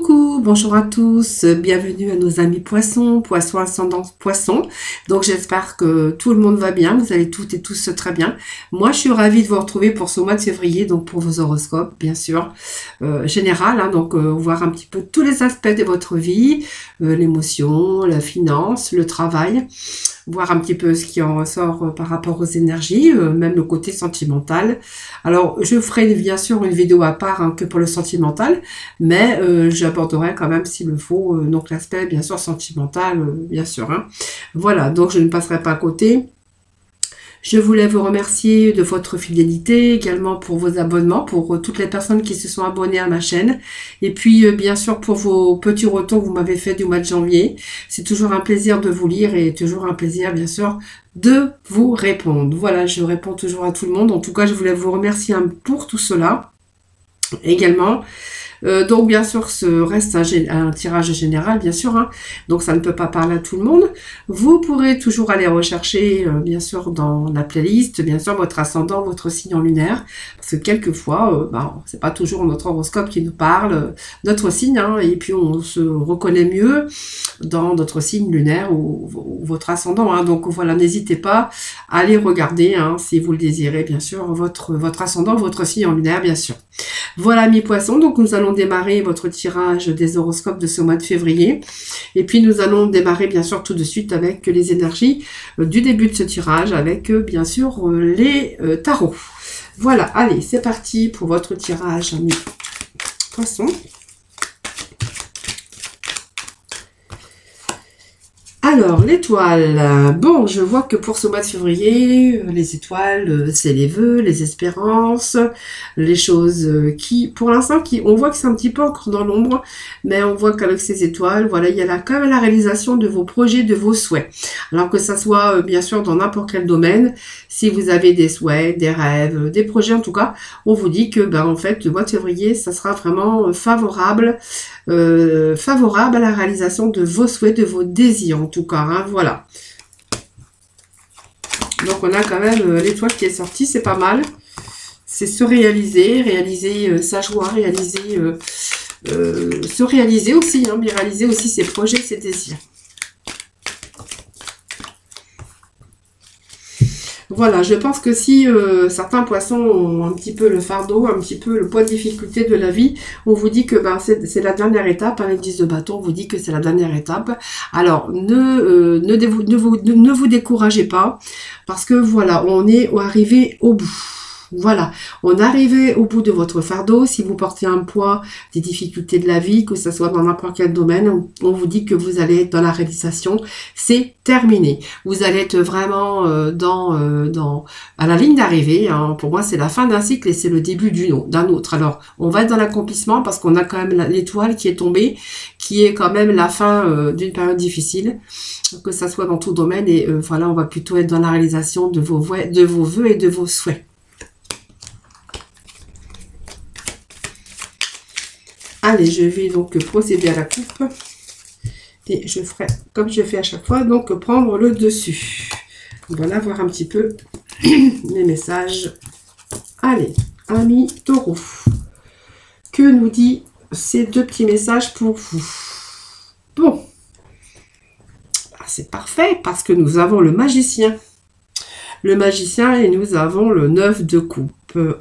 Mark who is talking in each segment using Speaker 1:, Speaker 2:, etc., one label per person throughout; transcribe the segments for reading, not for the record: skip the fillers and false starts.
Speaker 1: Coucou, bonjour à tous, bienvenue à nos amis poissons, poissons ascendant poissons. Donc j'espère que tout le monde va bien, vous allez toutes et tous très bien. Moi je suis ravie de vous retrouver pour ce mois de février, donc pour vos horoscopes bien sûr, général, hein, donc voir un petit peu tous les aspects de votre vie, l'émotion, la finance, le travail, voir un petit peu ce qui en ressort par rapport aux énergies, même le côté sentimental. Alors je ferai bien sûr une vidéo à part hein, que pour le sentimental, mais j'aborderai quand même s'il le faut, donc l'aspect bien sûr sentimental, bien sûr. Hein. Voilà, donc je ne passerai pas à côté. Je voulais vous remercier de votre fidélité, également pour vos abonnements, pour toutes les personnes qui se sont abonnées à ma chaîne. Et puis, bien sûr, pour vos petits retours que vous m'avez fait du mois de janvier. C'est toujours un plaisir de vous lire et toujours un plaisir, bien sûr, de vous répondre. Voilà, je réponds toujours à tout le monde. En tout cas, je voulais vous remercier pour tout cela. Également, donc bien sûr ce reste un tirage général bien sûr, hein, donc ça ne peut pas parler à tout le monde. Vous pourrez toujours aller rechercher bien sûr dans la playlist bien sûr votre ascendant, votre signe en lunaire, parce que quelquefois c'est pas toujours notre horoscope qui nous parle, notre signe, hein, et puis on se reconnaît mieux dans notre signe lunaire ou votre ascendant, hein, donc voilà, n'hésitez pas à aller regarder hein, si vous le désirez bien sûr votre ascendant, votre signe en lunaire bien sûr. Voilà mes poissons, donc nous allons démarrer votre tirage des horoscopes de ce mois de février. Et puis nous allons démarrer bien sûr tout de suite avec les énergies du début de ce tirage, avec bien sûr les tarots. Voilà, allez, c'est parti pour votre tirage mes poissons. Alors, l'étoile. Bon, je vois que pour ce mois de février, les étoiles, c'est les vœux, les espérances, les choses qui, pour l'instant, on voit que c'est un petit peu encore dans l'ombre, mais on voit qu'avec ces étoiles, voilà, il y a quand même la réalisation de vos projets, de vos souhaits. Alors que ça soit, bien sûr, dans n'importe quel domaine, si vous avez des souhaits, des rêves, des projets en tout cas, on vous dit que, en fait, le mois de février, ça sera vraiment favorable à la réalisation de vos souhaits, de vos désirs en tout cas, hein, voilà. Donc on a quand même l'étoile qui est sortie, c'est pas mal. C'est se réaliser sa joie, se réaliser aussi, hein, mais réaliser aussi ses projets, ses désirs. Voilà, je pense que si certains poissons ont un petit peu le fardeau, un petit peu le poids de difficulté de la vie, on vous dit que c'est la dernière étape, hein, les 10 de bâton, on vous dit que c'est la dernière étape. Alors, ne vous découragez pas, parce que voilà, on est arrivé au bout. Voilà, on est arrivé au bout de votre fardeau. Si vous portez un poids, des difficultés de la vie, que ce soit dans n'importe quel domaine, on vous dit que vous allez être dans la réalisation. C'est terminé. Vous allez être vraiment à la ligne d'arrivée. Hein. Pour moi, c'est la fin d'un cycle et c'est le début d'un autre. Alors, on va être dans l'accomplissement parce qu'on a quand même l'étoile qui est tombée, qui est quand même la fin d'une période difficile, que ça soit dans tout domaine. Et voilà, on va plutôt être dans la réalisation de vos vœux et de vos souhaits. Allez, je vais donc procéder à la coupe. Et je ferai, comme je fais à chaque fois, donc prendre le dessus. Voilà, voir un petit peu les messages. Allez, amis taureaux. Que nous dit ces deux petits messages pour vous? Bon. C'est parfait, parce que nous avons le magicien. Le magicien et nous avons le 9 de coupe.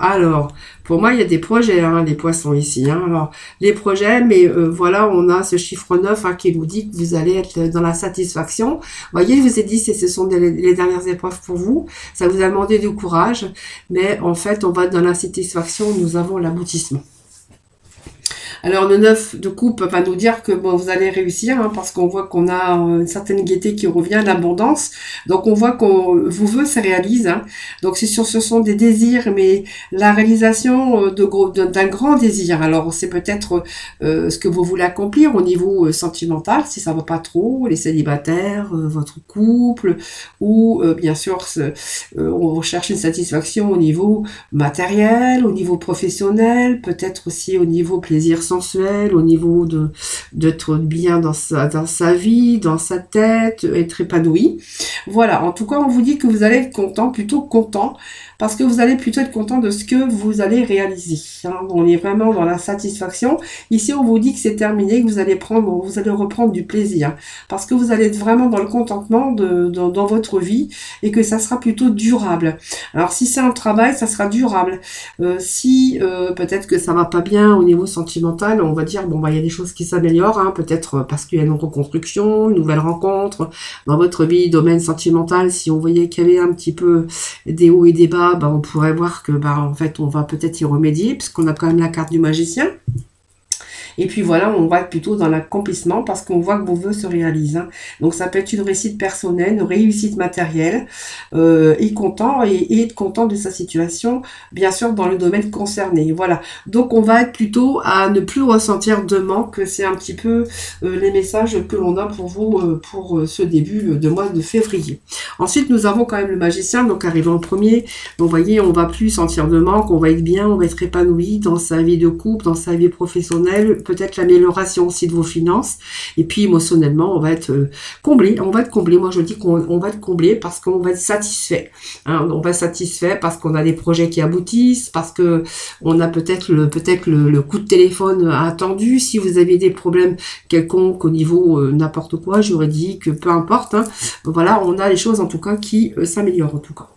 Speaker 1: Alors, pour moi, il y a des projets, hein, les poissons ici. Hein. Alors, les projets, mais voilà, on a ce chiffre 9 hein, qui nous dit que vous allez être dans la satisfaction. Vous voyez, je vous ai dit, ce sont les dernières épreuves pour vous. Ça vous a demandé du courage, mais en fait, on va être dans la satisfaction, nous avons l'aboutissement. Alors, le 9 de coupe va nous dire que bon, vous allez réussir, hein, parce qu'on voit qu'on a une certaine gaieté qui revient, l'abondance. Donc, on voit qu'on vos vœux se réalisent. Hein. Donc, c'est sûr, ce sont des désirs, mais la réalisation d'un grand désir. Alors, c'est peut-être ce que vous voulez accomplir au niveau sentimental, si ça va pas trop, les célibataires, votre couple, ou bien sûr, on recherche une satisfaction au niveau matériel, au niveau professionnel, peut-être aussi au niveau plaisir sensuel. sensuel, au niveau d'être bien dans sa vie, dans sa tête, être épanoui. Voilà, en tout cas, on vous dit que vous allez être content, plutôt content, parce que vous allez plutôt être content de ce que vous allez réaliser. Hein. On est vraiment dans la satisfaction. Ici, on vous dit que c'est terminé, que vous allez reprendre du plaisir, parce que vous allez être vraiment dans le contentement dans votre vie et que ça sera plutôt durable. Alors, si c'est un travail, ça sera durable. Si peut-être que ça va pas bien au niveau sentimental, on va dire bon bah il y a des choses qui s'améliorent, hein, peut-être parce qu'il y a une reconstruction, une nouvelle rencontre dans votre vie, domaine sentimental. Si on voyait qu'il y avait un petit peu des hauts et des bas, bah, on pourrait voir que bah en fait on va peut-être y remédier puisqu'on a quand même la carte du magicien. Et puis voilà, on va être plutôt dans l'accomplissement parce qu'on voit que vos vœux se réalisent. Hein. Donc ça peut être une réussite personnelle, une réussite matérielle, et content et être content de sa situation, bien sûr dans le domaine concerné. Voilà. Donc on va être plutôt à ne plus ressentir de manque. C'est un petit peu les messages que l'on a pour vous pour ce début de mois de février. Ensuite, nous avons quand même le magicien, donc arrivé en premier. Donc vous voyez, on va plus sentir de manque, on va être bien, on va être épanoui dans sa vie de couple, dans sa vie professionnelle, peut-être l'amélioration aussi de vos finances, et puis émotionnellement on va être comblé, moi je dis qu'on va être comblé parce qu'on va être satisfait, hein, on va être satisfait parce qu'on a des projets qui aboutissent, parce que on a peut-être le coup de téléphone attendu, si vous avez des problèmes quelconques au niveau n'importe quoi, juridique, peu importe, hein, voilà, on a les choses en tout cas qui s'améliorent en tout cas.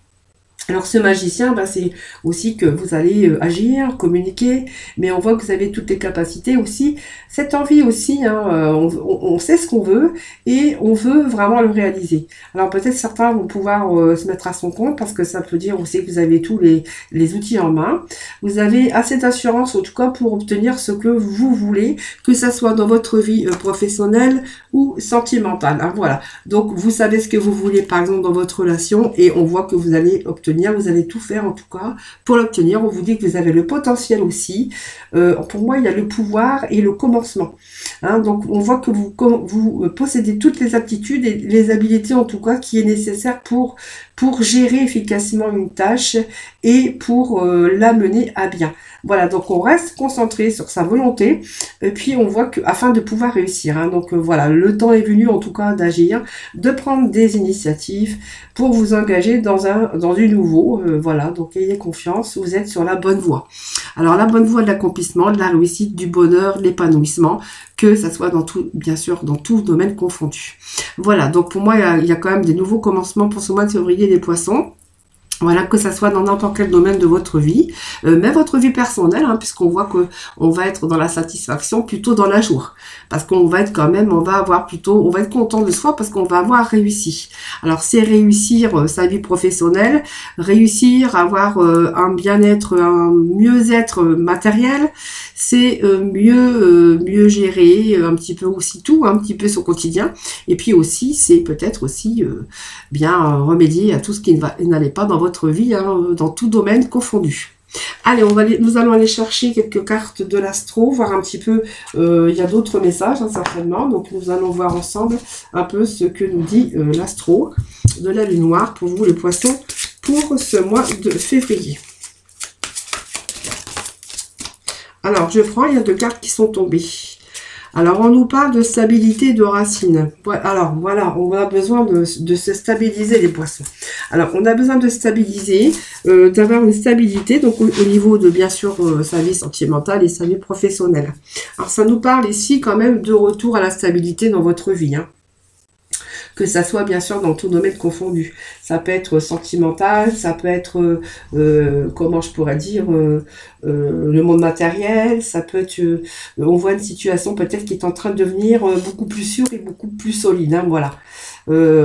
Speaker 1: Alors ce magicien, bah, c'est aussi que vous allez agir, communiquer, mais on voit que vous avez toutes les capacités aussi, cette envie aussi, hein, on sait ce qu'on veut et on veut vraiment le réaliser. Alors peut-être certains vont pouvoir se mettre à son compte parce que ça peut dire aussi que vous avez tous les outils en main. Vous avez assez d'assurance en tout cas pour obtenir ce que vous voulez, que ça soit dans votre vie professionnelle ou sentimentale. Hein, voilà. Donc vous savez ce que vous voulez par exemple dans votre relation et on voit que vous allez obtenir. Vous allez tout faire en tout cas pour l'obtenir. On vous dit que vous avez le potentiel aussi. Pour moi, il y a le pouvoir et le commencement. Hein, donc, on voit que vous possédez toutes les aptitudes et les habiletés en tout cas qui est nécessaire pour gérer efficacement une tâche et pour la mener à bien. Voilà, donc on reste concentré sur sa volonté et puis on voit que afin de pouvoir réussir. Hein, donc voilà, le temps est venu en tout cas d'agir, de prendre des initiatives pour vous engager dans du nouveau. Voilà, donc ayez confiance, vous êtes sur la bonne voie. Alors la bonne voie de l'accomplissement, de la réussite, du bonheur, de l'épanouissement, que ça soit dans tout, bien sûr, dans tout domaine confondu. Voilà, donc pour moi, il y a quand même des nouveaux commencements pour ce mois de février des poissons. Voilà, que ça soit dans n'importe quel domaine de votre vie, même votre vie personnelle, hein, puisqu'on voit que on va être dans la satisfaction plutôt dans la joie, parce qu'on va être quand même, on va être content de soi parce qu'on va avoir réussi. Alors c'est réussir sa vie professionnelle, réussir à avoir un bien-être, un mieux-être matériel, c'est mieux gérer un petit peu aussi tout, un petit peu son quotidien, et puis aussi c'est peut-être aussi bien remédier à tout ce qui n'allait pas dans votre vie, hein, dans tout domaine confondu. Allez, nous allons aller chercher quelques cartes de l'astro, voir un petit peu, il y a d'autres messages hein, certainement, donc nous allons voir ensemble un peu ce que nous dit l'astro de la lune noire pour vous les poissons pour ce mois de février. Alors, je prends, il y a deux cartes qui sont tombées. Alors, on nous parle de stabilité et de racines. Alors, voilà, on a besoin de se stabiliser, les poissons. Alors, on a besoin de stabiliser, d'avoir une stabilité, donc au niveau de, bien sûr, sa vie sentimentale et sa vie professionnelle. Alors, ça nous parle ici quand même de retour à la stabilité dans votre vie, hein. Que ça soit bien sûr dans tout domaine confondu. Ça peut être sentimental, ça peut être, comment je pourrais dire, le monde matériel, ça peut être, on voit une situation peut-être qui est en train de devenir beaucoup plus sûre et beaucoup plus solide, hein, voilà.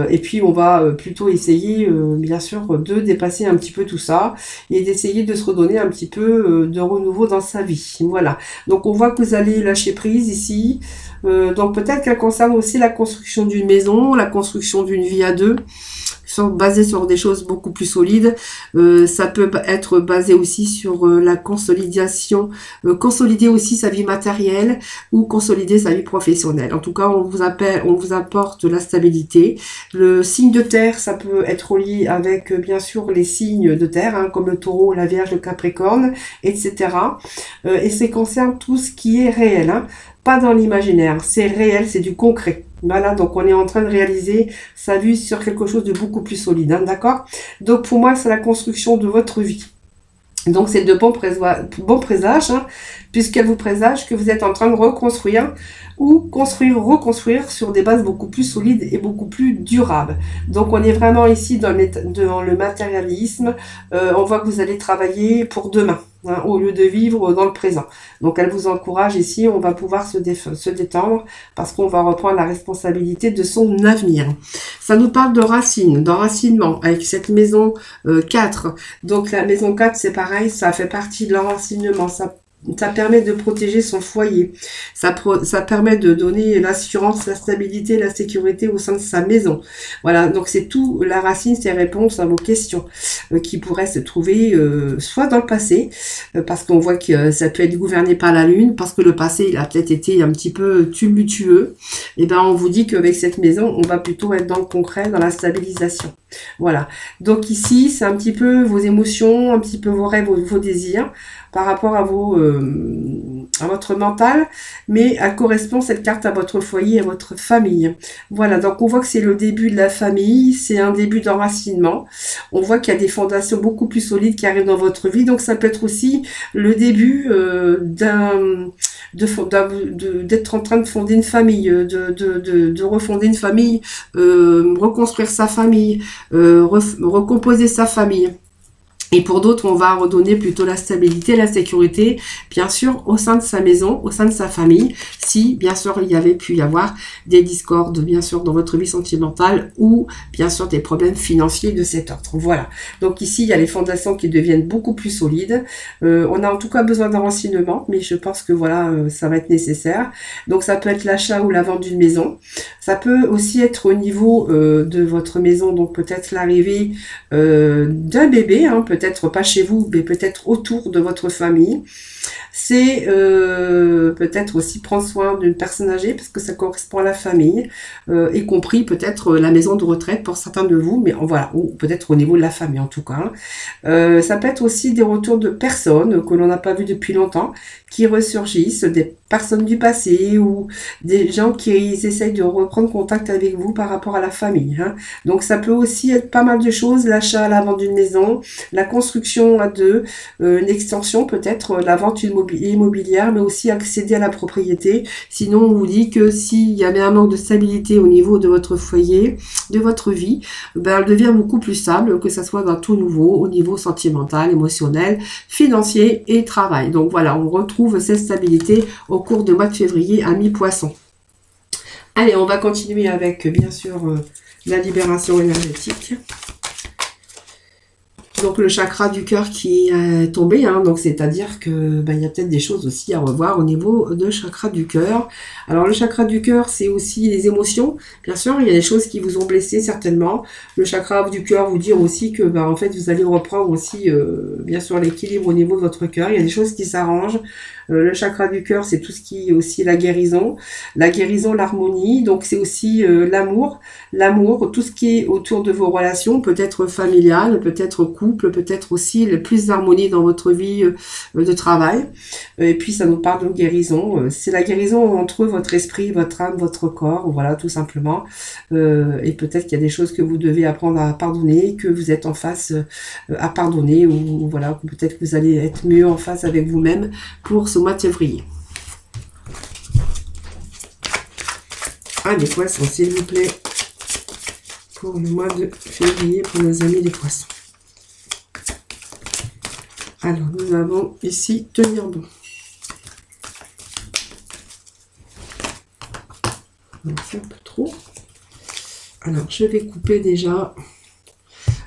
Speaker 1: Et puis on va plutôt essayer, bien sûr, de dépasser un petit peu tout ça et d'essayer de se redonner un petit peu de renouveau dans sa vie. Voilà. Donc on voit que vous allez lâcher prise ici. Donc peut-être qu'elle concerne aussi la construction d'une maison, la construction d'une vie à deux. basé sur des choses beaucoup plus solides. Ça peut être basé aussi sur la consolidation, consolider aussi sa vie matérielle ou consolider sa vie professionnelle. En tout cas, on vous apporte la stabilité. Le signe de terre, ça peut être lié avec bien sûr les signes de terre, hein, comme le taureau, la vierge, le capricorne, etc. Et ça concerne tout ce qui est réel, hein, pas dans l'imaginaire, c'est réel, c'est du concret. Voilà, donc on est en train de réaliser sa vue sur quelque chose de beaucoup plus solide, hein, d'accord? Donc pour moi, c'est la construction de votre vie. Donc c'est de bons présages, hein, puisqu'elle vous présage que vous êtes en train de reconstruire ou reconstruire sur des bases beaucoup plus solides et beaucoup plus durables. Donc on est vraiment ici dans le matérialisme. On voit que vous allez travailler pour demain, hein, au lieu de vivre dans le présent. Donc elle vous encourage ici, on va pouvoir se détendre parce qu'on va reprendre la responsabilité de son avenir. Ça nous parle de racines, d'enracinement avec cette maison 4. Donc la maison 4, c'est pareil, ça fait partie de l'enracinement. Ça permet de protéger son foyer. Ça permet de donner l'assurance, la stabilité, la sécurité au sein de sa maison. Voilà, donc c'est tout. La racine, c'est réponse à vos questions qui pourraient se trouver soit dans le passé, parce qu'on voit que ça peut être gouverné par la lune, parce que le passé, il a peut-être été un petit peu tumultueux. Et ben, on vous dit qu'avec cette maison, on va plutôt être dans le concret, dans la stabilisation. Voilà. Donc ici, c'est un petit peu vos émotions, un petit peu vos rêves, vos désirs par rapport à votre mental, mais elle correspond cette carte à votre foyer, à votre famille. Voilà, donc on voit que c'est le début de la famille, c'est un début d'enracinement. On voit qu'il y a des fondations beaucoup plus solides qui arrivent dans votre vie, donc ça peut être aussi le début d'être en train de fonder une famille, de refonder une famille, reconstruire sa famille, recomposer sa famille. Et pour d'autres, on va redonner plutôt la stabilité, la sécurité, bien sûr, au sein de sa maison, au sein de sa famille, si, bien sûr, il y avait pu y avoir des discordes, bien sûr, dans votre vie sentimentale ou, bien sûr, des problèmes financiers de cet ordre. Voilà. Donc ici, il y a les fondations qui deviennent beaucoup plus solides. On a en tout cas besoin d'un renseignement, mais je pense que, voilà, ça va être nécessaire. Donc, ça peut être l'achat ou la vente d'une maison. Ça peut aussi être au niveau de votre maison, donc peut-être l'arrivée d'un bébé, hein, peut-être pas chez vous, mais peut-être autour de votre famille. C'est peut-être aussi prendre soin d'une personne âgée, parce que ça correspond à la famille, y compris peut-être la maison de retraite pour certains de vous, mais voilà, ou peut-être au niveau de la famille en tout cas. Ça peut être aussi des retours de personnes que l'on n'a pas vues depuis longtemps, qui ressurgissent, des personnes du passé ou des gens qui essayent de reprendre contact avec vous par rapport à la famille, hein. Donc ça peut aussi être pas mal de choses, l'achat, la vente d'une maison, la construction à deux, une extension peut-être, la vente immobilière, mais aussi accéder à la propriété. Sinon, on vous dit que s'il y avait un manque de stabilité au niveau de votre foyer, de votre vie, ben, elle devient beaucoup plus stable, que ça soit dans tout nouveau, au niveau sentimental, émotionnel, financier et travail. Donc voilà, on retrouve cette stabilité au cours du mois de février à mi-poisson. Allez, on va continuer avec, bien sûr, la libération énergétique. Donc le chakra du cœur qui est tombé, hein, donc c'est-à-dire que il y a peut-être des choses aussi à revoir au niveau de chakra du cœur. Alors le chakra du cœur, c'est aussi les émotions. Bien sûr, il y a des choses qui vous ont blessé certainement. Le chakra du cœur vous dire aussi que en fait vous allez reprendre aussi bien sûr l'équilibre au niveau de votre cœur. Il y a des choses qui s'arrangent. Le chakra du cœur, c'est tout ce qui est aussi la guérison, l'harmonie. Donc c'est aussi l'amour, tout ce qui est autour de vos relations, peut-être familiales, peut-être couple, peut-être aussi le plus d'harmonie dans votre vie de travail. Et puis ça nous parle de guérison. C'est la guérison entre votre esprit, votre âme, votre corps, voilà, tout simplement. Et peut-être qu'il y a des choses que vous devez apprendre à pardonner, que vous êtes en face à pardonner, ou voilà, peut-être que vous allez être mieux en face avec vous-même pour ce mois de février. Ah, les poissons, s'il vous plaît, pour le mois de février, pour nos amis les poissons. Alors, nous avons ici tenir bon. C'est un peu trop. Alors, je vais couper déjà.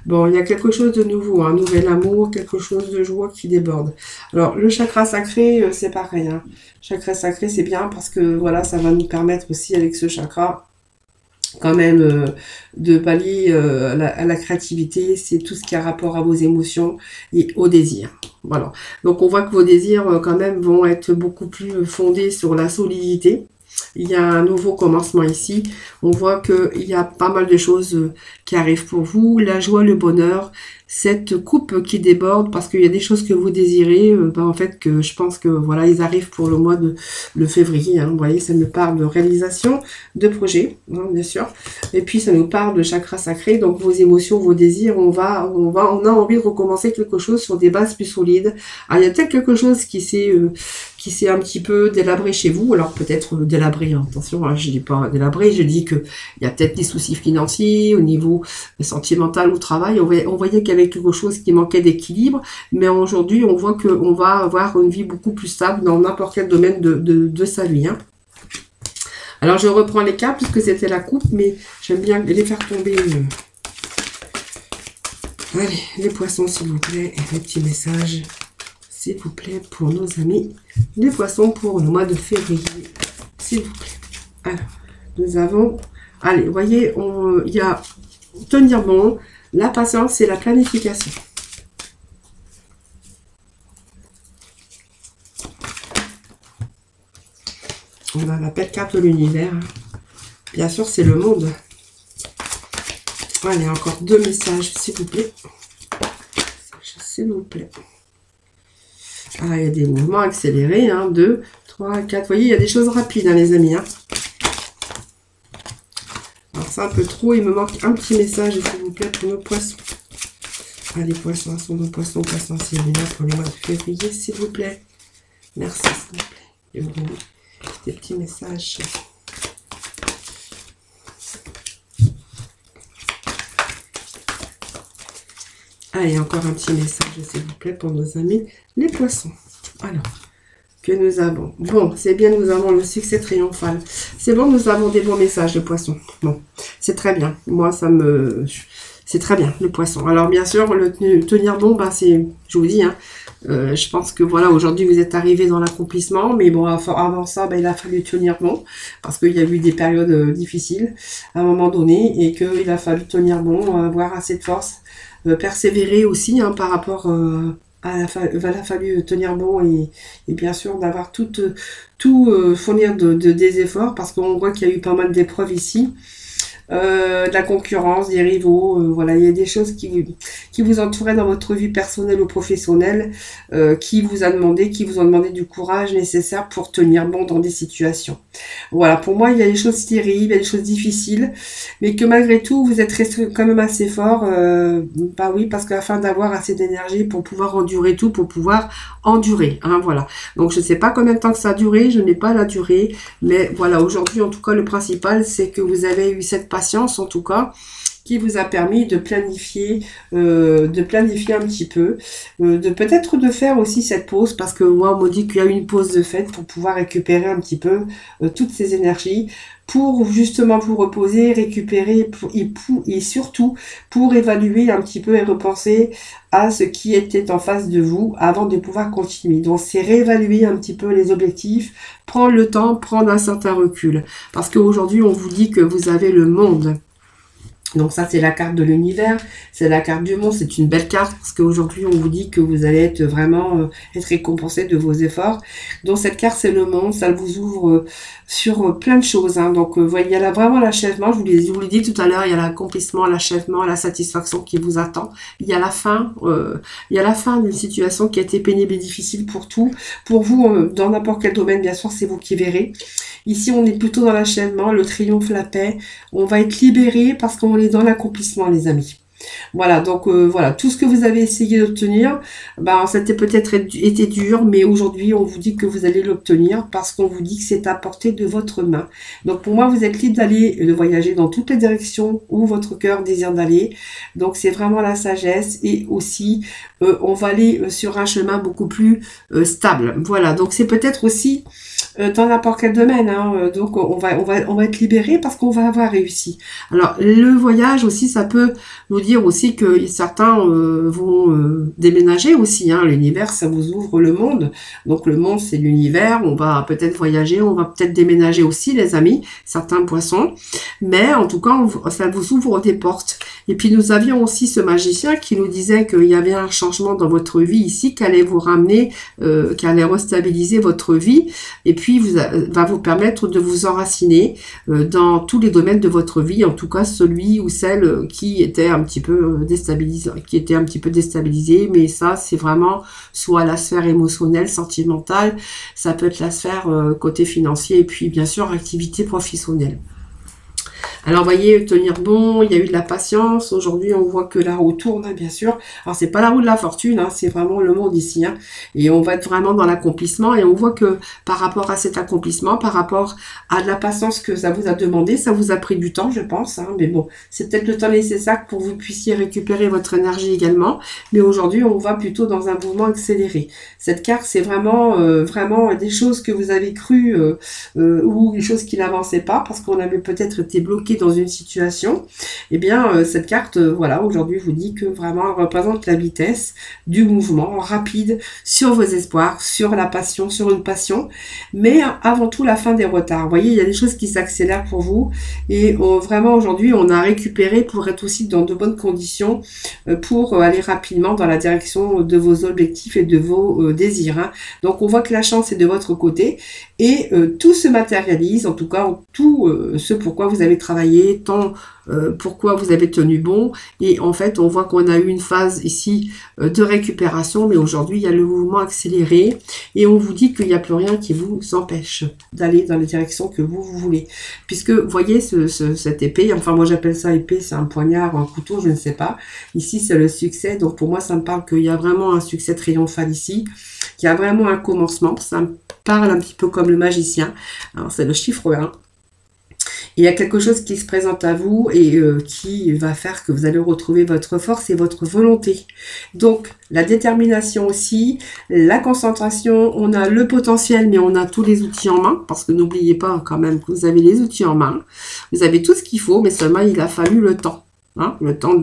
Speaker 1: Bon, il y a quelque chose de nouveau, un nouvel amour, quelque chose de joie qui déborde. Alors, le chakra sacré, c'est pareil, hein. Chakra sacré, c'est bien parce que, voilà, ça va nous permettre aussi, avec ce chakra, quand même de pallier à la créativité, c'est tout ce qui a rapport à vos émotions et au désir. Voilà. Donc on voit que vos désirs quand même vont être beaucoup plus fondés sur la solidité. Il y a un nouveau commencement ici. On voit qu'il y a pas mal de choses qui arrivent pour vous. La joie, le bonheur, cette coupe qui déborde parce qu'il y a des choses que vous désirez. En fait, que je pense que voilà, ils arrivent pour le mois de le février. Hein. Vous voyez, ça me parle de réalisation, de projet, hein, bien sûr. Et puis ça nous parle de chakra sacré. Donc vos émotions, vos désirs, on a envie de recommencer quelque chose sur des bases plus solides. Alors, il y a peut-être quelque chose qui s'est un petit peu délabré chez vous. Alors peut-être délabré, hein. Attention, hein, je dis pas délabré, je dis que il y a peut-être des soucis financiers au niveau sentimental au travail. On voyait qu'il y avait quelque chose qui manquait d'équilibre, mais aujourd'hui on voit qu'on va avoir une vie beaucoup plus stable dans n'importe quel domaine de sa vie. Hein. Alors je reprends les cartes puisque c'était la coupe, mais j'aime bien les faire tomber. Allez, les poissons s'il vous plaît, et les petits messages. S'il vous plaît, pour nos amis, les poissons pour le mois de février. S'il vous plaît. Alors, nous avons... Allez, vous voyez, il y a tenir bon, la patience et la planification. On a la belle carte de l'univers. Bien sûr, c'est le monde. Allez, encore 2 messages, s'il vous plaît. S'il vous plaît. Ah, il y a des mouvements accélérés, hein, 2, 3, 4. Vous voyez, il y a des choses rapides, hein, les amis. Hein. Alors, c'est un peu trop. Il me manque un petit message, s'il vous plaît, pour nos poissons. Allez, poissons, ascendant poissons, poissons, s'il vous plaît, pour le mois de février, s'il vous plaît. Merci, s'il vous plaît. Et vous donnez des petits messages. Allez, encore un petit message, s'il vous plaît, pour nos amis, les poissons. Alors, que nous avons. Bon, c'est bien, nous avons le succès triomphal. C'est bon, nous avons des bons messages, les poissons. Bon, c'est très bien. Moi, c'est très bien, le poisson. Alors, bien sûr, le tenir bon, bah, c'est, je vous dis, hein, je pense que voilà, aujourd'hui, vous êtes arrivé dans l'accomplissement. Mais bon, avant ça, bah, il a fallu tenir bon. Parce qu'il y a eu des périodes difficiles à un moment donné. Et qu'il a fallu tenir bon, avoir assez de force. Persévérer aussi hein, par rapport il a fallu tenir bon et bien sûr d'avoir tout fournir des efforts parce qu'on voit qu'il y a eu pas mal d'épreuves ici. De la concurrence, des rivaux, voilà, il y a des choses qui vous entouraient dans votre vie personnelle ou professionnelle, qui vous ont demandé du courage nécessaire pour tenir bon dans des situations. Voilà, pour moi, il y a des choses terribles, il y a des choses difficiles, mais que malgré tout, vous êtes resté quand même assez fort, bah oui, parce qu'afin d'avoir assez d'énergie pour pouvoir endurer tout, pour pouvoir endurer, hein, voilà. Donc, je ne sais pas combien de temps que ça a duré, je n'ai pas la durée, mais voilà, aujourd'hui, en tout cas, le principal, c'est que vous avez eu cette patience en tout cas qui vous a permis de planifier un petit peu, de peut-être de faire aussi cette pause parce que moi on me dit qu'il y a une pause de fête pour pouvoir récupérer un petit peu toutes ces énergies pour justement vous reposer, récupérer et surtout pour évaluer un petit peu et repenser à ce qui était en face de vous avant de pouvoir continuer. Donc c'est réévaluer un petit peu les objectifs, prendre le temps, prendre un certain recul. Parce qu'aujourd'hui on vous dit que vous avez le monde. Donc ça c'est la carte de l'univers, c'est la carte du monde, c'est une belle carte parce qu'aujourd'hui on vous dit que vous allez être vraiment être récompensé de vos efforts. Donc cette carte c'est le monde, ça vous ouvre sur plein de choses. Hein. Donc voyez, il y a là vraiment l'achèvement, je vous l'ai dit tout à l'heure, il y a l'accomplissement, l'achèvement, la satisfaction qui vous attend. Il y a la fin d'une situation qui a été pénible et difficile pour tout. Pour vous, dans n'importe quel domaine, bien sûr, c'est vous qui verrez. Ici, on est plutôt dans l'achèvement, le triomphe, la paix. On va être libéré parce qu'on est dans l'accomplissement, les amis. Voilà, donc voilà, tout ce que vous avez essayé d'obtenir, ben, c'était peut-être été dur, mais aujourd'hui, on vous dit que vous allez l'obtenir parce qu'on vous dit que c'est à portée de votre main. Donc pour moi, vous êtes libre d'aller, de voyager dans toutes les directions où votre cœur désire d'aller. Donc c'est vraiment la sagesse et aussi, on va aller sur un chemin beaucoup plus stable. Voilà, donc c'est peut-être aussi dans n'importe quel domaine, hein. Donc on va être libéré parce qu'on va avoir réussi. Alors le voyage aussi, ça peut nous dire aussi que certains vont déménager aussi, hein. L'univers, ça vous ouvre le monde. Donc le monde, c'est l'univers. On va peut-être voyager, on va peut-être déménager aussi, les amis, certains poissons. Mais en tout cas, ça vous ouvre des portes. Et puis nous avions aussi ce magicien qui nous disait qu'il y avait un changement dans votre vie ici, qui allait vous ramener, qui allait restabiliser votre vie. Et puis va vous permettre de vous enraciner dans tous les domaines de votre vie, en tout cas celui ou celle qui était un petit peu déstabilisé, mais ça c'est vraiment soit la sphère émotionnelle, sentimentale, ça peut être la sphère côté financier et puis bien sûr activité professionnelle. Alors, vous voyez, tenir bon, il y a eu de la patience. Aujourd'hui, on voit que la roue tourne, hein, bien sûr. Alors, c'est pas la roue de la fortune, hein, c'est vraiment le monde ici. Hein. Et on va être vraiment dans l'accomplissement. Et on voit que par rapport à cet accomplissement, par rapport à la patience que ça vous a demandé, ça vous a pris du temps, je pense. Hein, mais bon, c'est peut-être le temps nécessaire pour que vous puissiez récupérer votre énergie également. Mais aujourd'hui, on va plutôt dans un mouvement accéléré. Cette carte, c'est vraiment, vraiment des choses que vous avez cru ou des choses qui n'avançaient pas parce qu'on avait peut-être été bloqué dans une situation, eh bien cette carte, voilà, aujourd'hui vous dit que vraiment elle représente la vitesse du mouvement rapide sur vos espoirs, sur la passion, sur une passion, mais avant tout la fin des retards. Vous voyez, il y a des choses qui s'accélèrent pour vous et vraiment aujourd'hui on a récupéré pour être aussi dans de bonnes conditions pour aller rapidement dans la direction de vos objectifs et de vos désirs. Hein. Donc on voit que la chance est de votre côté et tout se matérialise, en tout cas tout ce pourquoi vous avez travaillé, tant pourquoi vous avez tenu bon. Et en fait, on voit qu'on a eu une phase ici de récupération, mais aujourd'hui, il y a le mouvement accéléré et on vous dit qu'il n'y a plus rien qui vous empêche d'aller dans la direction que vous voulez. Puisque, vous voyez, cette épée, enfin moi j'appelle ça épée, c'est un poignard, un couteau, je ne sais pas. Ici, c'est le succès, donc pour moi, ça me parle qu'il y a vraiment un succès triomphal ici, qu'il y a vraiment un commencement. Ça me parle un petit peu comme le magicien. Alors, c'est le chiffre 1. Il y a quelque chose qui se présente à vous et qui va faire que vous allez retrouver votre force et votre volonté. Donc, la détermination aussi, la concentration, on a le potentiel, mais on a tous les outils en main, parce que n'oubliez pas quand même que vous avez les outils en main. Vous avez tout ce qu'il faut, mais seulement il a fallu le temps. Hein, le temps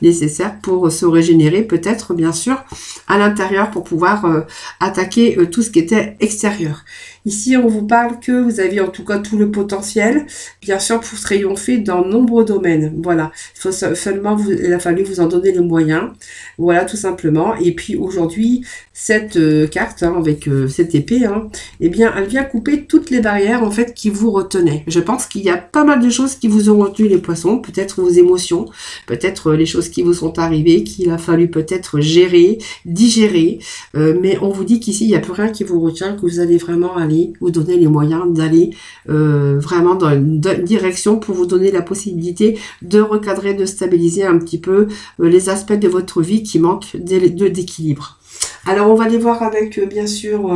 Speaker 1: nécessaire pour se régénérer, peut-être bien sûr à l'intérieur pour pouvoir attaquer tout ce qui était extérieur. Ici, on vous parle que vous avez en tout cas tout le potentiel, bien sûr, pour triompher dans de nombreux domaines. Voilà, il faut seulement, il a fallu vous en donner les moyens. Voilà, tout simplement. Et puis aujourd'hui, cette carte, hein, avec cette épée, hein, eh bien, elle vient couper toutes les barrières en fait qui vous retenaient. Je pense qu'il y a pas mal de choses qui vous ont retenu les poissons, peut-être vos émotions, peut-être les choses qui vous sont arrivées, qu'il a fallu peut-être gérer, digérer. Mais on vous dit qu'ici, il n'y a plus rien qui vous retient, que vous allez vraiment aller vous donner les moyens d'aller vraiment dans une direction pour vous donner la possibilité de recadrer, de stabiliser un petit peu les aspects de votre vie qui manquent d'équilibre. Alors on va aller voir avec bien sûr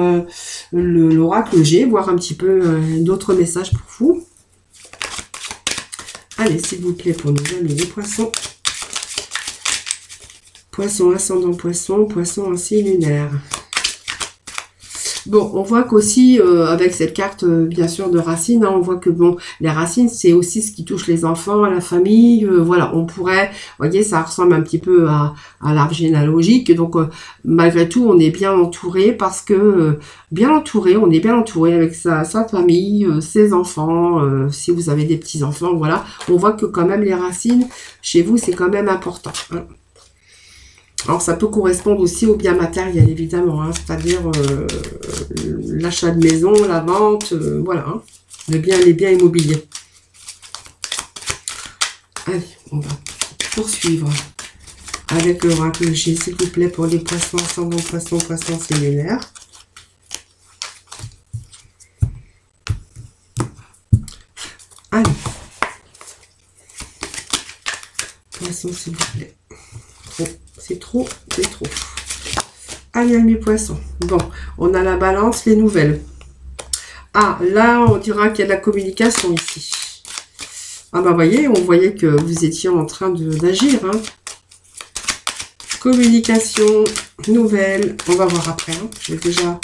Speaker 1: l'oracle G, voir un petit peu d'autres messages pour vous. Allez, s'il vous plaît, pour nous donner les poissons. Poisson ascendant poisson, poisson ainsi lunaire. Bon, on voit qu'aussi, avec cette carte, bien sûr, de racines, hein, on voit que, bon, les racines, c'est aussi ce qui touche les enfants, la famille, voilà, on pourrait, vous voyez, ça ressemble un petit peu à l'arbre généalogique, donc, malgré tout, on est bien entouré, parce que, on est bien entouré avec sa famille, ses enfants, si vous avez des petits-enfants, voilà, on voit que quand même les racines, chez vous, c'est quand même important, hein. Alors, ça peut correspondre aussi au bien matériel, évidemment, hein, c'est-à-dire l'achat de maison, la vente, voilà, hein, les biens immobiliers. Allez, on va poursuivre avec l'oracle G, s'il vous plaît, pour les poissons, ascendant poisson, poisson cellulaire. Allez. Poisson, s'il vous plaît. C'est trop, c'est trop. Allez, mes poissons. Bon, on a la balance, les nouvelles. Ah, là, on dira qu'il y a de la communication ici. Ah bah, voyez, on voyait que vous étiez en train d'agir. Hein. Communication, nouvelles. On va voir après. Hein. Je vais déjà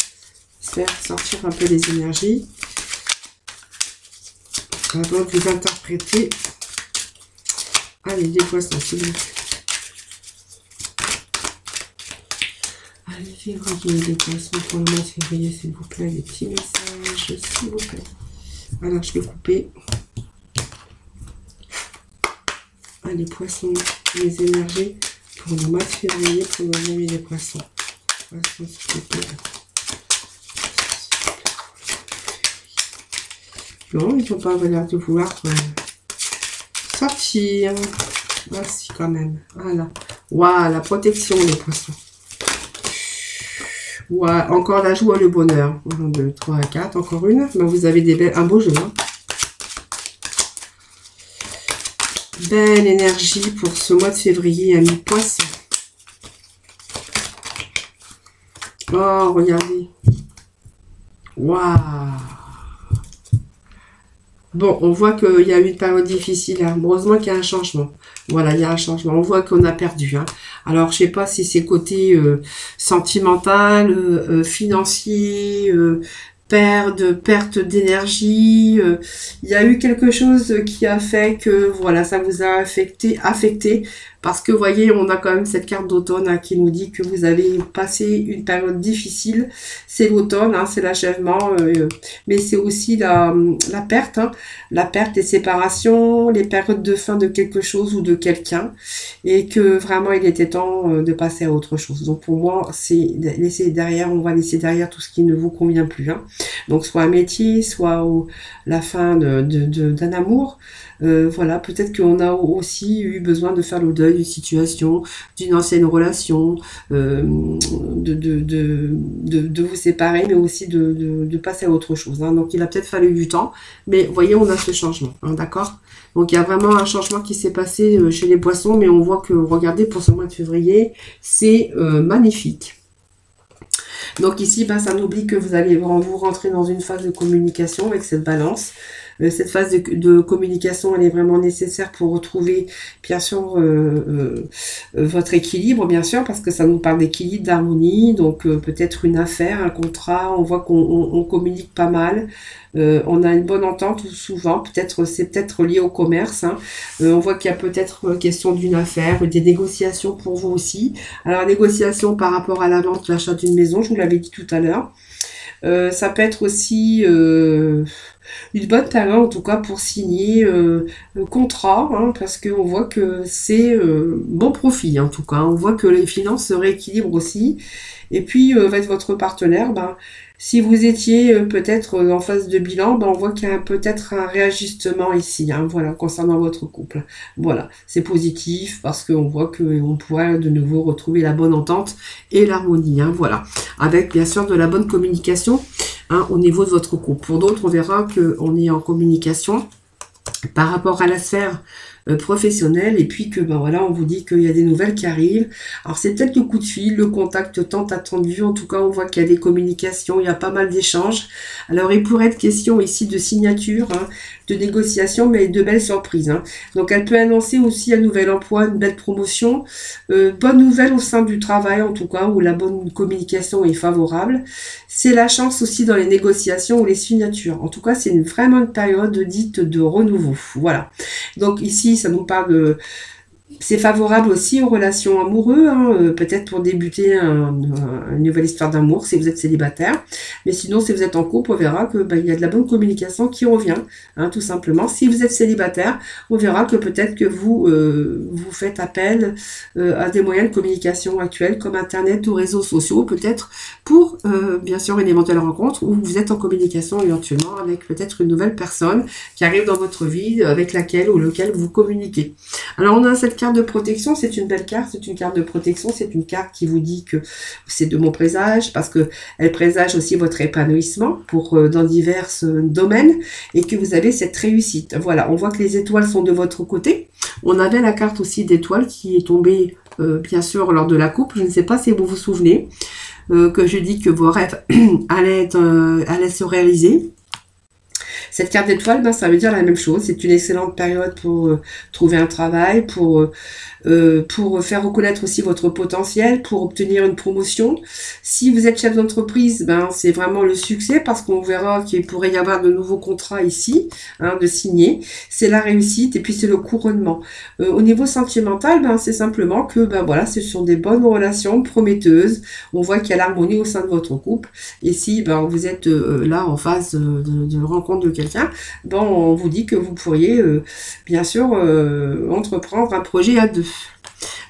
Speaker 1: faire sortir un peu les énergies avant de vous interpréter. Allez, les poissons, s'il vous plaît. Allez, février, les poissons pour le mois de février, s'il vous plaît, des petits messages, s'il vous plaît. Alors, je vais couper. Allez, poissons, les énergies pour le mois de février, pour nos amis les poissons. Poissons, s'il vous plaît. Non, ils n'ont pas l'air de vouloir sortir. Merci quand même. Voilà. Waouh, la protection, les poissons. Ouais, encore la joie, le bonheur. 1, 2, 3, 4, encore une. Ben, vous avez un beau jeu. Hein. Belle énergie pour ce mois de février, amis poissons. Oh, regardez. Waouh. Bon, on voit qu'il y a eu une période difficile. Hein. Heureusement qu'il y a un changement. Voilà, il y a un changement. On voit qu'on a perdu. Hein. Alors, je sais pas si c'est côté sentimental, financier, perte d'énergie. Il y a eu quelque chose qui a fait que, voilà, ça vous a affecté. Parce que, vous voyez, on a quand même cette carte d'automne hein, qui nous dit que vous avez passé une période difficile. C'est l'automne, hein, c'est l'achèvement, mais c'est aussi la perte. Hein, la perte, les séparations, les périodes de fin de quelque chose ou de quelqu'un. Et que vraiment, il était temps de passer à autre chose. Donc, pour moi, c'est laisser derrière, on va laisser derrière tout ce qui ne vous convient plus. Hein. Donc, soit un métier, soit la fin d'un amour. Voilà, peut-être qu'on a aussi eu besoin de faire le deuil d'une situation, d'une ancienne relation, de vous séparer, mais aussi de passer à autre chose. Hein. Donc, il a peut-être fallu du temps, mais vous voyez, on a ce changement, hein, d'accord? Donc, il y a vraiment un changement qui s'est passé chez les poissons, mais on voit que, regardez, pour ce mois de février, c'est magnifique. Donc ici, ben, ça n'oublie que vous allez vous rentrer dans une phase de communication avec cette balance. Cette phase de communication, elle est vraiment nécessaire pour retrouver, bien sûr, votre équilibre, bien sûr, parce que ça nous parle d'équilibre, d'harmonie. Donc peut-être une affaire, un contrat, on voit qu'on communique pas mal. On a une bonne entente souvent, c'est peut-être lié au commerce. Hein. On voit qu'il y a peut-être question d'une affaire, des négociations pour vous aussi. Alors négociation par rapport à la vente, l'achat d'une maison, je vous l'avais dit tout à l'heure. Ça peut être aussi une bonne période en tout cas pour signer le contrat, hein, parce qu'on voit que c'est bon profit en tout cas. On voit que les finances se rééquilibrent aussi. Et puis avec votre partenaire, ben, si vous étiez peut-être en phase de bilan, ben, on voit qu'il y a peut-être un réajustement ici, hein, voilà, concernant votre couple. Voilà, c'est positif parce qu'on voit qu'on pourrait de nouveau retrouver la bonne entente et l'harmonie, hein, voilà, avec bien sûr de la bonne communication hein, au niveau de votre couple. Pour d'autres, on verra qu'on est en communication par rapport à la sphère professionnelle et puis que ben voilà, on vous dit qu'il y a des nouvelles qui arrivent. Alors c'est peut-être le coup de fil, le contact tant attendu. En tout cas, on voit qu'il y a des communications, il y a pas mal d'échanges. Alors il pourrait être question ici de signature, hein, de négociation, mais de belles surprises. Hein. Donc elle peut annoncer aussi un nouvel emploi, une belle promotion, bonne nouvelle au sein du travail en tout cas, où la bonne communication est favorable. C'est la chance aussi dans les négociations ou les signatures. En tout cas, c'est vraiment une période dite de renouveau. Voilà. Donc ici, ça nous parle de... C'est favorable aussi aux relations amoureuses, hein, peut-être pour débuter une nouvelle histoire d'amour si vous êtes célibataire. Mais sinon, si vous êtes en couple, on verra que il y a de la bonne communication qui revient, hein, tout simplement. Si vous êtes célibataire, on verra que peut-être que vous faites appel à des moyens de communication actuels comme Internet ou réseaux sociaux, peut-être pour, bien sûr, une éventuelle rencontre où vous êtes en communication éventuellement avec peut-être une nouvelle personne qui arrive dans votre vie avec laquelle ou lequel vous communiquez. Alors, on a cette carte de protection, c'est une belle carte, c'est une carte de protection, c'est une carte qui vous dit que c'est de mon présage parce que elle présage aussi votre épanouissement dans divers domaines et que vous avez cette réussite. Voilà, on voit que les étoiles sont de votre côté. On avait la carte aussi d'étoiles qui est tombée bien sûr lors de la coupe. Je ne sais pas si vous vous souvenez que je dis que vos rêves allaient se réaliser. Cette carte d'étoile, ben, ça veut dire la même chose. C'est une excellente période pour trouver un travail, pour faire reconnaître aussi votre potentiel, pour obtenir une promotion. Si vous êtes chef d'entreprise, ben, c'est vraiment le succès parce qu'on verra qu'il pourrait y avoir de nouveaux contrats ici, hein, de signer. C'est la réussite et puis c'est le couronnement. Au niveau sentimental, ben, c'est simplement que ben, voilà, ce sont des bonnes relations prometteuses. On voit qu'il y a l'harmonie au sein de votre couple. Et si ben, vous êtes là en phase de rencontre de quelqu'un, ben, on vous dit que vous pourriez bien sûr entreprendre un projet à deux.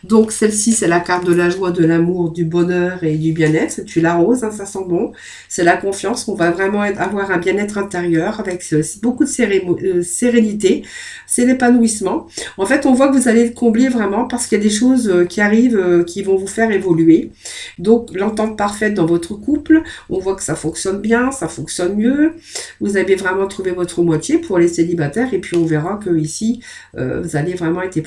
Speaker 1: Donc celle-ci, c'est la carte de la joie, de l'amour, du bonheur et du bien-être. Tu l'arroses, hein, ça sent bon. C'est la confiance. On va vraiment avoir un bien-être intérieur avec beaucoup de sérénité. C'est l'épanouissement. En fait, on voit que vous allez le combler vraiment parce qu'il y a des choses qui arrivent qui vont vous faire évoluer. Donc l'entente parfaite dans votre couple. On voit que ça fonctionne bien, ça fonctionne mieux. Vous avez vraiment trouvé votre moitié pour les célibataires. Et puis on verra que ici, vous allez vraiment être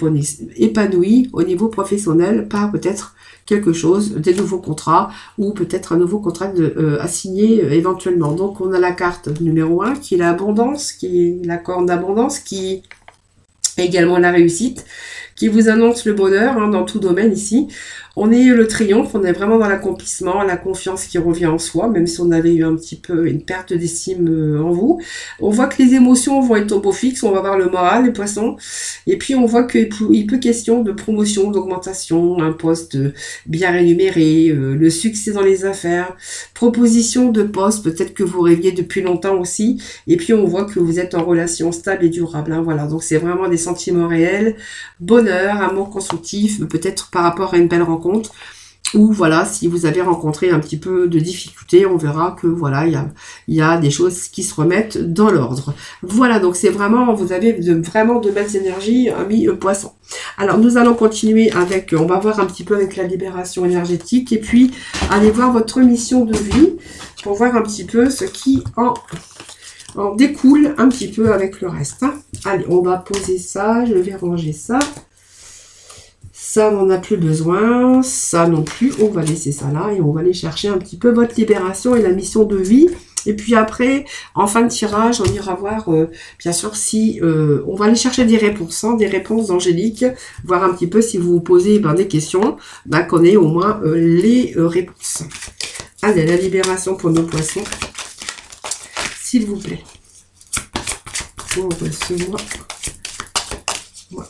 Speaker 1: épanoui au niveau professionnel par peut-être quelque chose, des nouveaux contrats ou peut-être un nouveau contrat à signer éventuellement. Donc on a la carte numéro 1 qui est l'abondance, qui est la corne d'abondance, qui est également la réussite, qui vous annonce le bonheur hein, dans tout domaine ici. On est le triomphe, on est vraiment dans l'accomplissement, la confiance qui revient en soi, même si on avait eu un petit peu une perte d'estime en vous. On voit que les émotions vont être au beau fixe, on va voir le moral, les poissons. Et puis on voit qu'il peut question de promotion, d'augmentation, un poste bien rémunéré, le succès dans les affaires, proposition de poste, peut-être que vous rêviez depuis longtemps aussi. Et puis on voit que vous êtes en relation stable et durable. Hein, voilà, donc c'est vraiment des sentiments réels, bonheur, amour constructif, peut-être par rapport à une belle rencontre. Ou voilà, si vous avez rencontré un petit peu de difficultés, on verra que voilà, il y a des choses qui se remettent dans l'ordre. Voilà, donc c'est vraiment, vous avez vraiment de belles énergies, amis poissons. Alors nous allons continuer avec, on va voir un petit peu avec la libération énergétique et puis aller voir votre mission de vie pour voir un petit peu ce qui en découle un petit peu avec le reste. Hein. Allez, on va poser ça, je vais ranger ça. Ça, on n'en a plus besoin. Ça non plus. On va laisser ça là et on va aller chercher un petit peu votre libération et la mission de vie. Et puis après, en fin de tirage, on ira voir, bien sûr, si on va aller chercher des réponses, hein, des réponses d'Angélique, voir un petit peu si vous vous posez des questions, qu'on ait au moins les réponses. Allez, la libération pour nos poissons, s'il vous plaît. Pour ce mois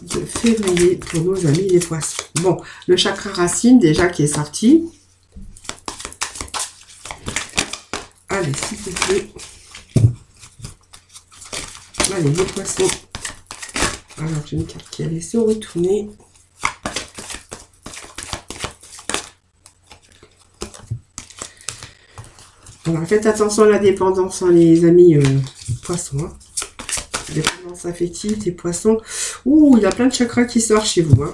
Speaker 1: de février pour nos amis les poissons. Bon, le chakra racine déjà qui est sorti. Allez, s'il vous plaît. Allez, les poissons. Alors, j'ai une carte qui allait se retourner. Alors, faites attention à la dépendance, hein, les amis poissons. Hein. Dépendance affective des poissons. Ouh, il y a plein de chakras qui sortent chez vous. Hein.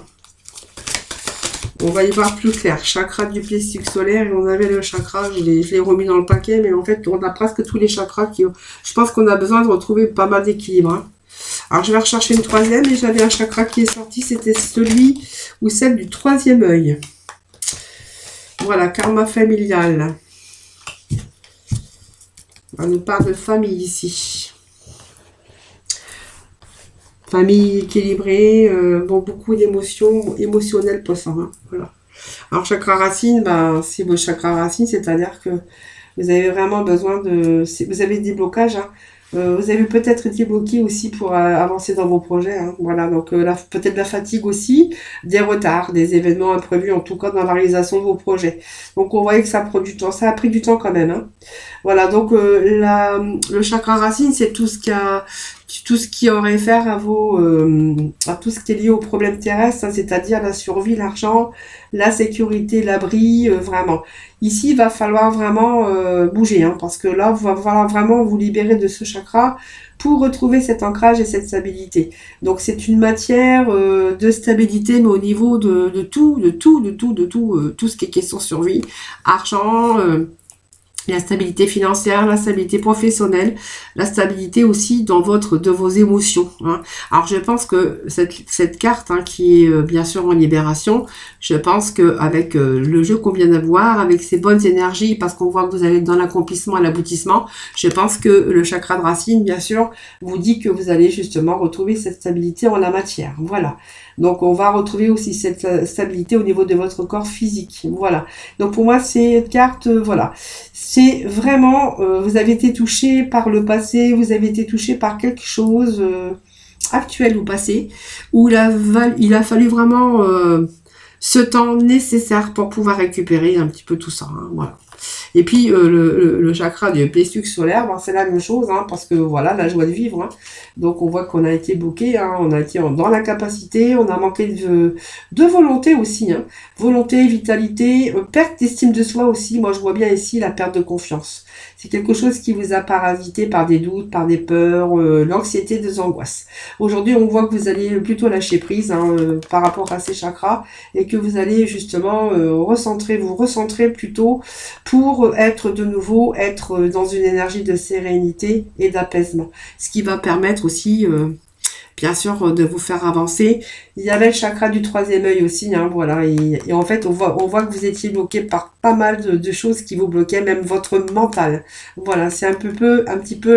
Speaker 1: On va y voir plus clair. Chakra du plexus solaire. Et on avait le chakra, je l'ai remis dans le paquet. Mais en fait, on a presque tous les chakras qui... Je pense qu'on a besoin de retrouver pas mal d'équilibre. Hein. Alors, je vais rechercher une troisième. Et j'avais un chakra qui est sorti. C'était celui ou celle du troisième œil. Voilà, karma familial. On nous parle de famille ici. Famille équilibrée, bon, beaucoup d'émotions, émotionnelles poissons. Hein, voilà. Alors, chakra racine, c'est vos chakra racine, c'est-à-dire que vous avez vraiment besoin de... Vous avez des blocages, hein. Vous avez peut-être été bloqué aussi pour avancer dans vos projets. Hein, voilà, donc peut-être la fatigue aussi, des retards, des événements imprévus, en tout cas dans la réalisation de vos projets. Donc on voyait que ça prend du temps, ça a pris du temps quand même. Hein. Voilà, donc le chakra racine, c'est tout ce qui aurait faire à tout ce qui est lié aux problèmes terrestres, hein, c'est-à-dire la survie, l'argent, la sécurité, l'abri, vraiment. Ici, il va falloir vraiment bouger, hein, parce que là, il va falloir vraiment vous libérer de ce chakra pour retrouver cet ancrage et cette stabilité. Donc, c'est une matière de stabilité, mais au niveau de tout ce qui est question survie, argent, La stabilité financière, la stabilité professionnelle, la stabilité aussi dans de vos émotions. Hein. Alors je pense que cette carte qui est bien sûr en libération, je pense que avec le jeu qu'on vient d'avoir, avec ces bonnes énergies, parce qu'on voit que vous allez dans l'accomplissement et l'aboutissement, je pense que le chakra de racine, bien sûr, vous dit que vous allez justement retrouver cette stabilité en la matière. Voilà. Donc on va retrouver aussi cette stabilité au niveau de votre corps physique. Voilà. Donc pour moi, cette carte, voilà. C'est vraiment, vous avez été touché par le passé, vous avez été touché par quelque chose actuel ou passé, où il a fallu vraiment ce temps nécessaire pour pouvoir récupérer un petit peu tout ça. Hein, voilà. Et puis le chakra du plexus solaire, ben, c'est la même chose, parce que voilà, la joie de vivre. Donc on voit qu'on a été bloqué, on a été dans l'incapacité, on a manqué de volonté aussi. Volonté, vitalité, perte d'estime de soi aussi. Moi je vois bien ici la perte de confiance. C'est quelque chose qui vous a parasité par des doutes, par des peurs, l'anxiété, des angoisses. Aujourd'hui, on voit que vous allez plutôt lâcher prise par rapport à ces chakras et que vous allez justement vous recentrer plutôt pour être de nouveau, être dans une énergie de sérénité et d'apaisement. Ce qui va permettre aussi, bien sûr, de vous faire avancer. Il y avait le chakra du troisième œil aussi, voilà. Et en fait, on voit que vous étiez bloqué par pas mal de choses qui vous bloquaient, même votre mental. Voilà, c'est un petit peu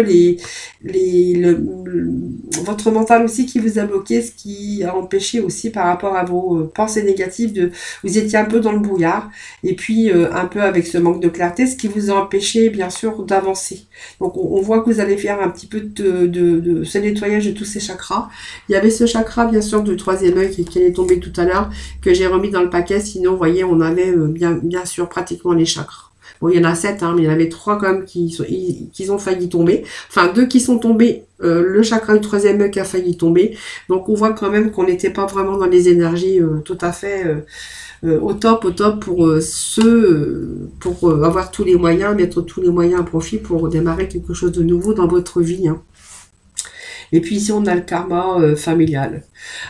Speaker 1: votre mental aussi qui vous a bloqué, ce qui a empêché aussi par rapport à vos pensées négatives vous étiez un peu dans le brouillard. Et puis, un peu avec ce manque de clarté, ce qui vous a empêché, bien sûr, d'avancer. Donc, on voit que vous allez faire un petit peu de ce nettoyage de tous ces chakras. Il y avait ce chakra, bien sûr, du troisième œil qui est tombé tout à l'heure, que j'ai remis dans le paquet. Sinon, vous voyez, on avait bien sûr pratiquement les chakras. Bon, il y en a 7, mais il y en avait 3 quand même qui ont failli tomber. Enfin, 2 qui sont tombés. Le chakra du troisième œil qui a failli tomber. Donc, on voit quand même qu'on n'était pas vraiment dans les énergies tout à fait au top pour avoir tous les moyens, mettre tous les moyens à profit pour démarrer quelque chose de nouveau dans votre vie. Et puis ici, on a le karma familial.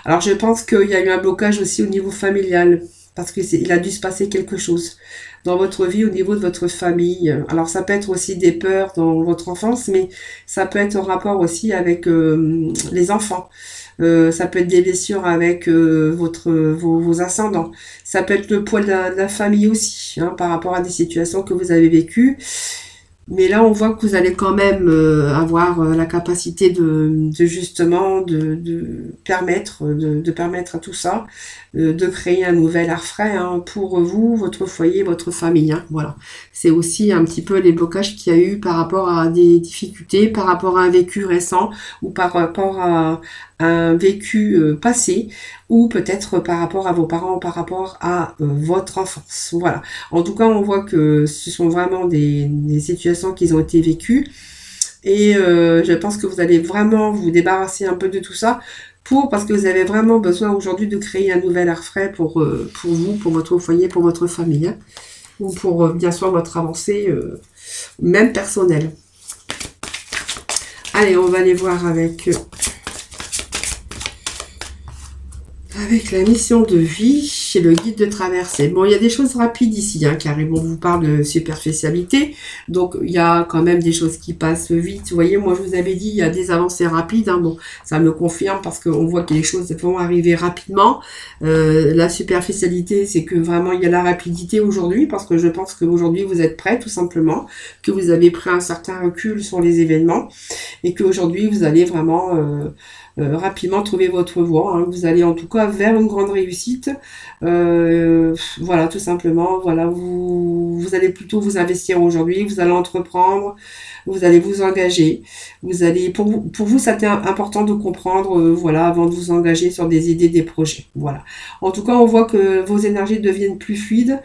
Speaker 1: Alors, je pense qu'il y a eu un blocage aussi au niveau familial, parce qu'il a dû se passer quelque chose dans votre vie au niveau de votre famille. Alors, ça peut être aussi des peurs dans votre enfance, mais ça peut être en rapport aussi avec les enfants. Ça peut être des blessures avec vos ascendants. Ça peut être le poids de la famille aussi, par rapport à des situations que vous avez vécues. Mais là, on voit que vous allez quand même avoir la capacité de permettre à tout ça, de créer un nouvel air frais pour vous, votre foyer, votre famille. Voilà. C'est aussi un petit peu les blocages qu'il y a eu par rapport à des difficultés, par rapport à un vécu récent ou par rapport à un vécu passé, ou peut-être par rapport à vos parents, par rapport à votre enfance. Voilà. En tout cas, on voit que ce sont vraiment des situations qui ont été vécues. Et je pense que vous allez vraiment vous débarrasser un peu de tout ça, parce que vous avez vraiment besoin aujourd'hui de créer un nouvel air frais pour vous, pour votre foyer, pour votre famille, ou pour bien sûr votre avancée, même personnelle. Allez, on va aller voir avec la mission de vie et le guide de traversée. Bon, il y a des choses rapides ici, car on vous parle de superficialité. Donc, il y a quand même des choses qui passent vite. Vous voyez, moi, je vous avais dit, il y a des avancées rapides. Bon, ça me confirme parce qu'on voit que les choses vont arriver rapidement. La superficialité, c'est que vraiment, il y a la rapidité aujourd'hui, parce que je pense qu'aujourd'hui, vous êtes prêts, tout simplement, que vous avez pris un certain recul sur les événements et qu'aujourd'hui, vous allez vraiment rapidement trouver votre voie. Vous allez en tout cas vers une grande réussite. Voilà, tout simplement. Voilà, vous allez plutôt vous investir aujourd'hui. Vous allez entreprendre. Vous allez vous engager. Vous allez, pour vous, c'était important de comprendre, voilà, avant de vous engager sur des idées, des projets. Voilà. En tout cas, on voit que vos énergies deviennent plus fluides.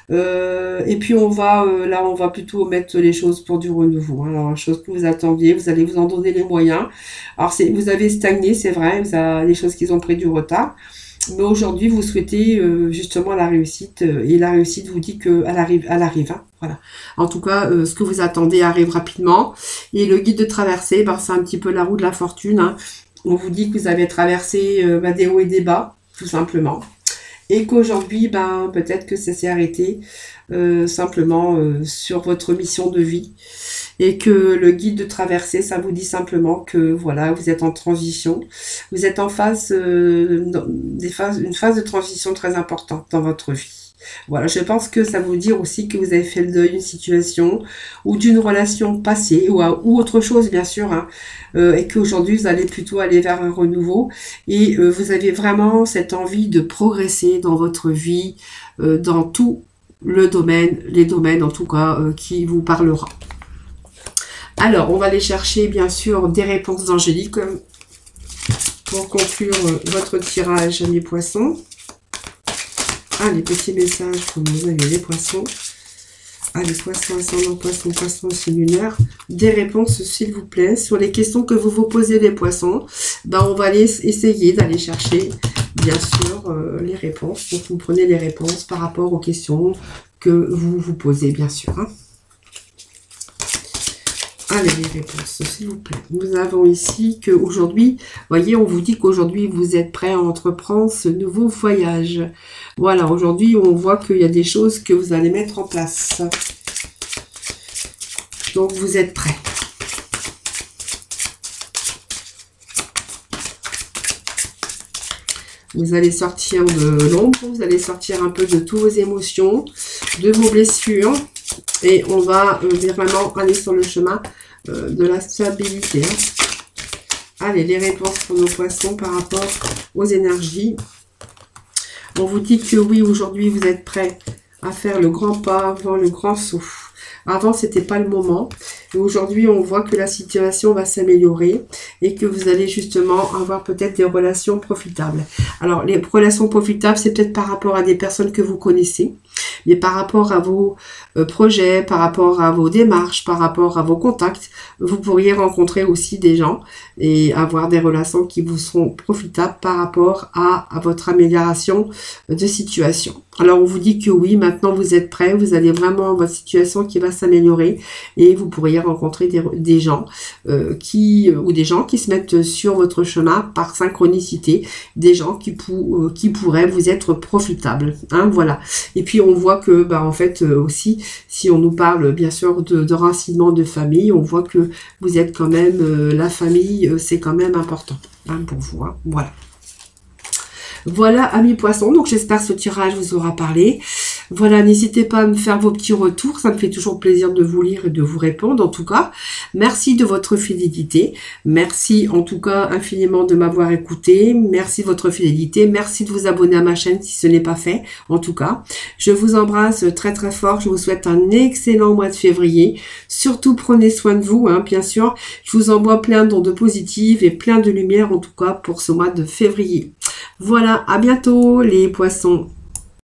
Speaker 1: Et puis on va plutôt mettre les choses pour du renouveau. Alors, la chose que vous attendiez, vous allez vous en donner les moyens. Alors, vous avez stagné, c'est vrai. Vous avez des choses qui ont pris du retard. Mais aujourd'hui, vous souhaitez justement la réussite, et la réussite vous dit qu'elle arrive, voilà. En tout cas, ce que vous attendez arrive rapidement. Et le guide de traversée, c'est un petit peu la roue de la fortune. On vous dit que vous avez traversé des hauts et des bas, tout simplement. et qu'aujourd'hui, ben, peut-être que ça s'est arrêté simplement sur votre mission de vie et que le guide de traversée, ça vous dit simplement que voilà, vous êtes en transition, vous êtes en phase, une phase de transition très importante dans votre vie. Voilà, je pense que ça veut dire aussi que vous avez fait le deuil d'une situation ou d'une relation passée ou autre chose bien sûr, hein, et qu'aujourd'hui vous allez plutôt aller vers un renouveau et vous avez vraiment cette envie de progresser dans votre vie, dans tout les domaines en tout cas qui vous parlera. Alors, on va aller chercher bien sûr des réponses d'Angélique pour conclure votre tirage, mes poissons. Ah, les petits messages que vous avez, les poissons. Ah, les poissons ascendant poissons, poissons aussi lunaires. Des réponses, s'il vous plaît, sur les questions que vous vous posez, les poissons. Ben, on va aller essayer d'aller chercher, bien sûr, les réponses. Donc, vous prenez les réponses par rapport aux questions que vous vous posez, bien sûr. Hein. Allez, les réponses, s'il vous plaît. Nous avons ici qu'aujourd'hui, voyez, on vous dit qu'aujourd'hui, vous êtes prêt à entreprendre ce nouveau voyage. Voilà, aujourd'hui, on voit qu'il y a des choses que vous allez mettre en place. Donc, vous êtes prêt. Vous allez sortir de l'ombre, vous allez sortir un peu de toutes vos émotions, de vos blessures. Et on va vraiment aller sur le chemin de la stabilité. Hein. Allez, les réponses pour nos poissons par rapport aux énergies. On vous dit que oui, aujourd'hui, vous êtes prêts à faire le grand pas avant le grand saut. Avant, c'était pas le moment. Et aujourd'hui, on voit que la situation va s'améliorer et que vous allez justement avoir peut-être des relations profitables. Alors, les relations profitables, c'est peut-être par rapport à des personnes que vous connaissez, mais par rapport à vos projets, par rapport à vos démarches, par rapport à vos contacts, vous pourriez rencontrer aussi des gens et avoir des relations qui vous seront profitables par rapport à votre amélioration de situation. Alors, on vous dit que oui, maintenant vous êtes prêts, vous allez vraiment avoir votre situation qui va s'améliorer et vous pourriez rencontrer des gens ou des gens qui se mettent sur votre chemin par synchronicité, des gens qui pourraient vous être profitables. Hein, voilà. Et puis, on voit que, bah, en fait, aussi, si on nous parle bien sûr de racinement de famille, on voit que vous êtes quand même, la famille, c'est quand même important hein, pour vous. Hein, voilà. Voilà, amis poissons, donc j'espère que ce tirage vous aura parlé. Voilà, n'hésitez pas à me faire vos petits retours, ça me fait toujours plaisir de vous lire et de vous répondre en tout cas. Merci de votre fidélité, merci en tout cas infiniment de m'avoir écouté, merci de votre fidélité, merci de vous abonner à ma chaîne si ce n'est pas fait en tout cas. Je vous embrasse très très fort, je vous souhaite un excellent mois de février, surtout prenez soin de vous, hein, bien sûr. Je vous envoie plein d'ondes positives et plein de lumière en tout cas pour ce mois de février. Voilà, à bientôt les poissons.